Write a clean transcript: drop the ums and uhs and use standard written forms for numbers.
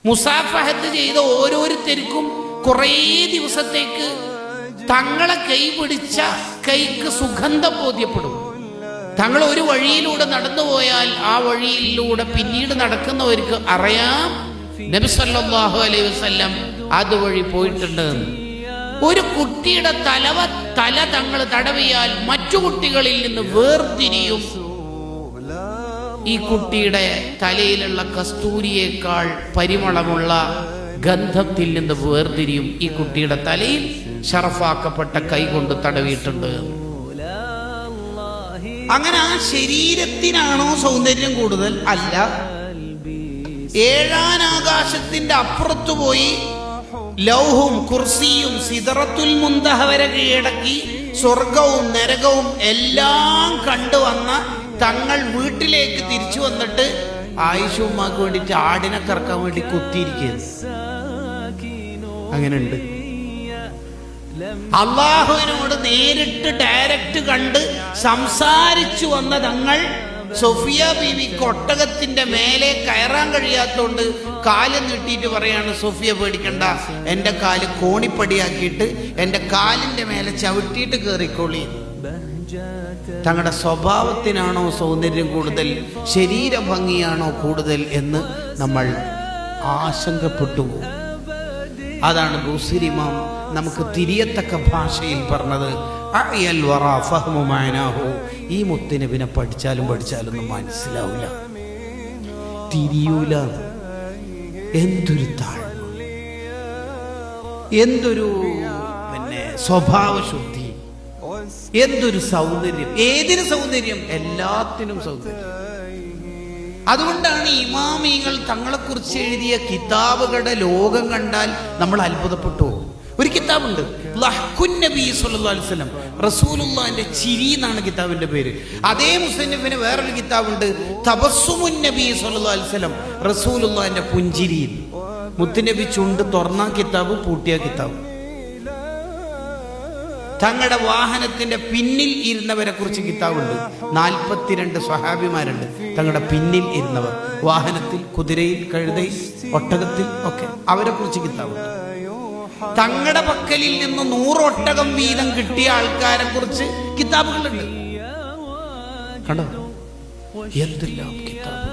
മുസാഫഹത്ത് ചെയ്ത ഓരോരുത്തർക്കും കുറേ ദിവസത്തേക്ക് തങ്ങളെ കൈ പിടിച്ച കൈക്ക് സുഗന്ധം ബോധ്യപ്പെടും. തങ്ങൾ ഒരു വഴിയിലൂടെ നടന്നു പോയാൽ ആ വഴിയിലൂടെ പിന്നീട് നടക്കുന്നവർക്ക് അറിയാം നബി സല്ലല്ലാഹു അലൈഹി വസല്ലം അതുവഴി പോയിട്ടുണ്ട്. ഒരു കുട്ടിയുടെ തല തങ്ങൾ തടവിയാൽ മറ്റു കുട്ടികളിൽ നിന്ന് വേർതിരിയും. ഈ കുട്ടിയുടെ തലയിലുള്ള കസ്തൂരിയേക്കാൾ പരിമളമുള്ള ഗന്ധത്തിൽ നിന്ന് വേർതിരിയും. ഈ കുട്ടിയുടെ തലയിൽ ഷറഫാക്കപ്പെട്ട കൈ കൊണ്ട് തടവിയിട്ടുണ്ട്. അങ്ങനെ ആ ശരീരത്തിനാണോ സൗന്ദര്യം കൂടുതൽ? അല്ല. ഏഴാനാകാശത്തിന്റെ അപ്പുറത്തു പോയി ലൗഹും കുർസിയും സിദറത്തുൽ മുന്തഹ വരെ കീഴടക്കി സ്വർഗവും നരകവും എല്ലാം കണ്ടുവന്ന തങ്ങൾ വീട്ടിലേക്ക് തിരിച്ചു വന്നിട്ട് ആയിഷുമ്മക്ക് വേണ്ടിട്ട് ആടിനെ കറക്കാൻ വേണ്ടി കുത്തിയിരിക്കുകയാണ്. അങ്ങനെയുണ്ട്. അള്ളാഹുവിനോട് നേരിട്ട് ഡയറക്റ്റ് കണ്ട് സംസാരിച്ചു വന്ന തങ്ങൾ സൊഫിയ ബീവിക്ക് ഒട്ടകത്തിന്റെ മേലെ കയറാൻ കഴിയാത്തോണ്ട് കാല് നീട്ടിയിട്ട് പറയാണ്, സൊഫിയ പേടിക്കണ്ട, എന്റെ കാല് കോണിപ്പടിയാക്കിയിട്ട് എന്റെ കാലിന്റെ മേലെ ചവിട്ടിയിട്ട് കയറിക്കോളി. തങ്ങളുടെ സ്വഭാവത്തിനാണോ സൗന്ദര്യം കൂടുതൽ, ശരീരഭംഗിയാണോ കൂടുതൽ എന്ന് നമ്മൾ ആശങ്കപ്പെട്ടു. അതാണ് ബൂസിരി ഇമാം നമുക്ക് തിരിയത്തക്ക ഭാഷയിൽ പറഞ്ഞത്, ഈ മുത്തുനബിനെ പഠിച്ചാലും ഒന്നും മനസ്സിലാവില്ല, തിരിയൂല. എന്തൊരു താഴ്മ, എന്തൊരു സ്വഭാവശുദ്ധി, എന്തൊരു സൗന്ദര്യം. ഏതിന് സൗന്ദര്യം? എല്ലാത്തിനും സൗന്ദര്യം. അതുകൊണ്ടാണ് ഇമാമികൾ തങ്ങളെക്കുറിച്ച് എഴുതിയ കിതാബുകളുടെ ലോകം കണ്ടാൽ നമ്മൾ അത്ഭുതപ്പെട്ടു. ഒരു കിതാബുണ്ട്, ലഹ്കുൻ നബി സല്ലല്ലാഹു അലൈഹി വസല്ലം, റസൂലുള്ളാഹിന്റെ ചിരി എന്നാണ് കിതാബിന്റെ പേര്. അതേ മുസന്നിഫിന് വേറൊരു കിതാബുണ്ട്, തബസ്സുമുൻ നബി സല്ലല്ലാഹു അലൈഹി വസല്ലം, റസൂലുള്ളാഹിന്റെ പുഞ്ചിരി. മുത്തുനബി ചുണ്ട് തുറന്ന കിതാബ്, പൂട്ടിയ കിതാബ്. തങ്ങളുടെ വാഹനത്തിന്റെ പിന്നിൽ ഇരുന്നവരെ കുറിച്ച് കിതാബുണ്ട്. 42 സ്വഹാബിമാരുണ്ട് തങ്ങളുടെ പിന്നിൽ ഇരുന്നവർ, വാഹനത്തിൽ, കുതിരയിൽ, കഴുതയിൽ, ഒട്ടകത്തിൽ ഒക്കെ. അവരെ കുറിച്ച് കിതാബുണ്ട്. തങ്ങളുടെ പക്കലിൽ നിന്ന് 100 ഒട്ടകം വീതം കിട്ടിയ ആൾക്കാരെ കുറിച്ച് കിതാബുകളുണ്ട്. കണ്ടോ എന്തെല്ലാം കിതാബ്.